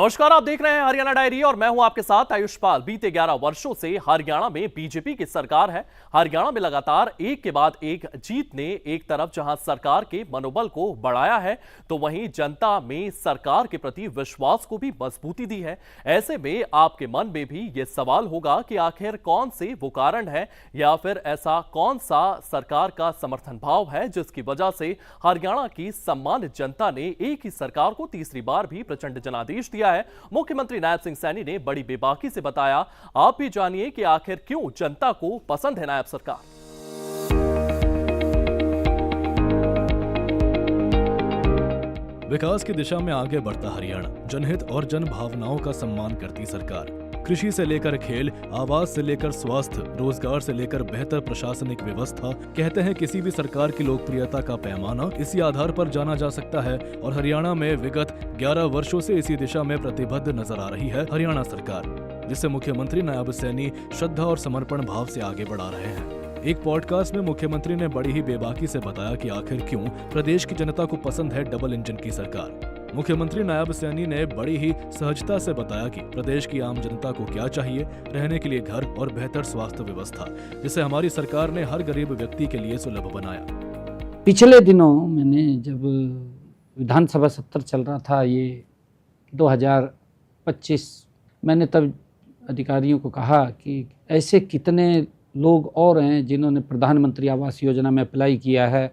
नमस्कार, आप देख रहे हैं हरियाणा डायरी और मैं हूं आपके साथ आयुष पाल। बीते 11 वर्षों से हरियाणा में बीजेपी की सरकार है। हरियाणा में लगातार एक के बाद एक जीत ने एक तरफ जहां सरकार के मनोबल को बढ़ाया है, तो वहीं जनता में सरकार के प्रति विश्वास को भी मजबूती दी है। ऐसे में आपके मन में भी ये सवाल होगा कि आखिर कौन से वो कारण है या फिर ऐसा कौन सा सरकार का समर्थन भाव है जिसकी वजह से हरियाणा की सम्मानित जनता ने एक ही सरकार को तीसरी बार भी प्रचंड जनादेश दिया है। मुख्यमंत्री नायब सिंह सैनी ने बड़ी बेबाकी से बताया। आप भी जानिए कि आखिर क्यों जनता को पसंद है नायब सरकार। विकास की दिशा में आगे बढ़ता हरियाणा, जनहित और जन भावनाओं का सम्मान करती सरकार। कृषि से लेकर खेल, आवास से लेकर स्वास्थ्य, रोजगार से लेकर बेहतर प्रशासनिक व्यवस्था। कहते हैं किसी भी सरकार की लोकप्रियता का पैमाना इसी आधार पर जाना जा सकता है और हरियाणा में विगत 11 वर्षों से इसी दिशा में प्रतिबद्ध नजर आ रही है हरियाणा सरकार, जिससे मुख्यमंत्री नायब सैनी श्रद्धा और समर्पण भाव से आगे बढ़ा रहे हैं। एक पॉडकास्ट में मुख्यमंत्री ने बड़ी ही बेबाकी से बताया कि आखिर क्यों प्रदेश की जनता को पसंद है डबल इंजन की सरकार। मुख्यमंत्री नायब सैनी ने बड़ी ही सहजता से बताया कि प्रदेश की आम जनता को क्या चाहिए, रहने के लिए घर और बेहतर स्वास्थ्य व्यवस्था, जिसे हमारी सरकार ने हर गरीब व्यक्ति के लिए सुलभ बनाया। पिछले दिनों मैंने जब विधानसभा सत्र चल रहा था, ये 2025, मैंने तब अधिकारियों को कहा कि ऐसे कितने लोग और हैं जिन्होंने प्रधानमंत्री आवास योजना में अप्लाई किया है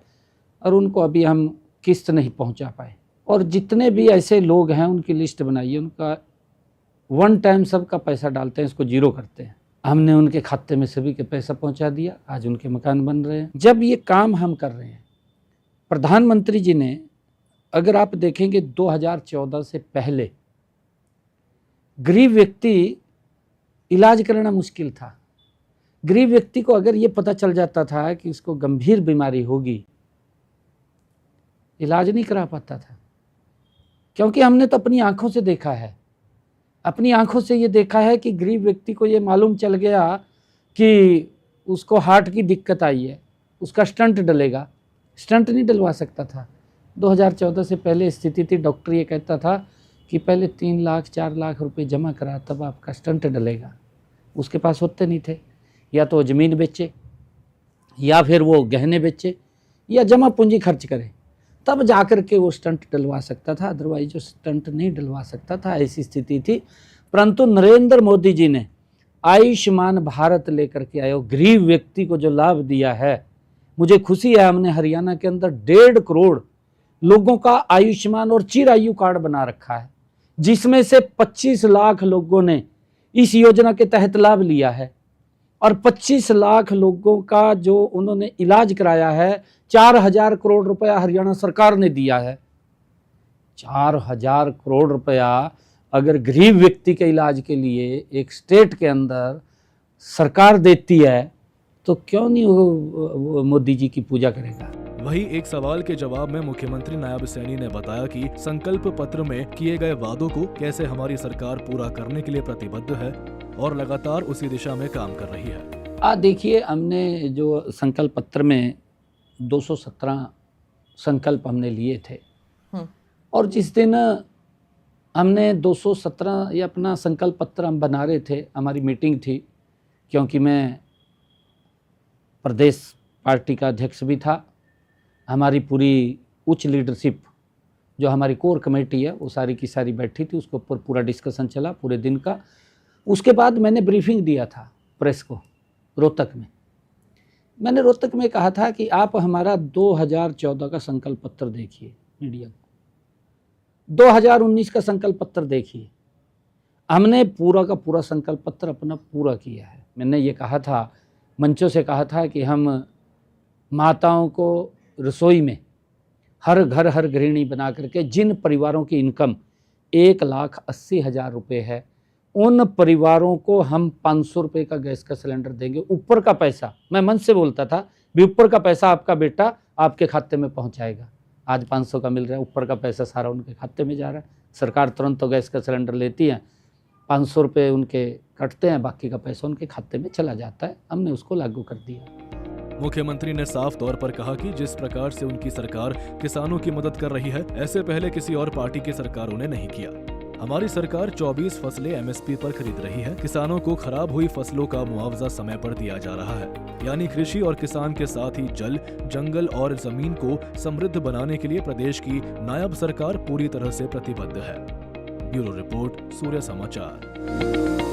और उनको अभी हम किस्त नहीं पहुंचा पाए, और जितने भी ऐसे लोग हैं उनकी लिस्ट बनाइए, उनका वन टाइम सबका पैसा डालते हैं, इसको जीरो करते हैं। हमने उनके खाते में सभी के पैसा पहुंचा दिया, आज उनके मकान बन रहे हैं। जब ये काम हम कर रहे हैं, प्रधानमंत्री जी ने, अगर आप देखेंगे 2014 से पहले गरीब व्यक्ति इलाज कराना मुश्किल था। गरीब व्यक्ति को अगर ये पता चल जाता था कि उसको गंभीर बीमारी होगी, इलाज नहीं करा पाता था, क्योंकि हमने तो अपनी आंखों से देखा है। अपनी आंखों से ये देखा है कि गरीब व्यक्ति को ये मालूम चल गया कि उसको हार्ट की दिक्कत आई है, उसका स्टंट डलेगा, स्टंट नहीं डलवा सकता था। 2014 से पहले स्थिति थी, डॉक्टर ये कहता था कि पहले 3 लाख 4 लाख रुपए जमा करा तब आपका स्टंट डलेगा। उसके पास होते नहीं थे, या तो ज़मीन बेचे या फिर वो गहने बेचे या जमा पूंजी खर्च करे, तब जाकर के वो स्टंट डलवा सकता था, अदरवाइज जो स्टंट नहीं डलवा सकता था। ऐसी स्थिति थी। परंतु नरेंद्र मोदी जी ने आयुष्मान भारत लेकर के आए, गरीब व्यक्ति को जो लाभ दिया है, मुझे खुशी है हमने हरियाणा के अंदर 1.5 करोड़ लोगों का आयुष्मान और चिरायु कार्ड बना रखा है, जिसमें से 25 लाख लोगों ने इस योजना के तहत लाभ लिया है और 25 लाख लोगों का जो उन्होंने इलाज कराया है, 4000 करोड़ रुपया हरियाणा सरकार ने दिया है। 4000 करोड़ रुपया अगर गरीब व्यक्ति के इलाज के लिए एक स्टेट के अंदर सरकार देती है, तो क्यों नहीं वो मोदी जी की पूजा करेगा। वही एक सवाल के जवाब में मुख्यमंत्री नायब सैनी ने बताया कि संकल्प पत्र में किए गए वादों को कैसे हमारी सरकार पूरा करने के लिए प्रतिबद्ध है और लगातार उसी दिशा में काम कर रही है। देखिए, हमने जो संकल्प पत्र में 217 संकल्प हमने लिए थे, और जिस दिन हमने 217 ये अपना संकल्प पत्र हम बना रहे थे, हमारी मीटिंग थी, क्योंकि मैं प्रदेश पार्टी का अध्यक्ष भी था। हमारी पूरी उच्च लीडरशिप जो हमारी कोर कमेटी है वो सारी की सारी बैठी थी, उसके ऊपर पूरा डिस्कशन चला पूरे दिन का। उसके बाद मैंने ब्रीफिंग दिया था प्रेस को रोहतक में। मैंने रोहतक में कहा था कि आप हमारा 2014 का संकल्प पत्र देखिए, मीडिया को 2019 का संकल्प पत्र देखिए। हमने पूरा का पूरा संकल्प पत्र अपना पूरा किया है। मैंने ये कहा था, मंचों से कहा था कि हम माताओं को रसोई में हर घर हर गृहिणी बना करके, जिन परिवारों की इनकम 1,80,000 रुपये है, उन परिवारों को हम 500 रुपये का गैस का सिलेंडर देंगे। ऊपर का पैसा, मैं मन से बोलता था भी, ऊपर का पैसा आपका बेटा आपके खाते में पहुंचाएगा। आज 500 का मिल रहा है, ऊपर का पैसा सारा उनके खाते में जा रहा है। सरकार तुरंत तो गैस का सिलेंडर लेती है, 500 रुपये उनके कटते हैं, बाकी का पैसा उनके खाते में चला जाता है। हमने उसको लागू कर दिया। मुख्यमंत्री ने साफ तौर पर कहा कि जिस प्रकार से उनकी सरकार किसानों की मदद कर रही है, ऐसे पहले किसी और पार्टी की सरकारों ने नहीं किया। हमारी सरकार 24 फसलें एमएसपी पर खरीद रही है। किसानों को खराब हुई फसलों का मुआवजा समय पर दिया जा रहा है। यानी कृषि और किसान के साथ ही जल, जंगल और जमीन को समृद्ध बनाने के लिए प्रदेश की नायब सरकार पूरी तरह से प्रतिबद्ध है। ब्यूरो रिपोर्ट, सूर्य समाचार।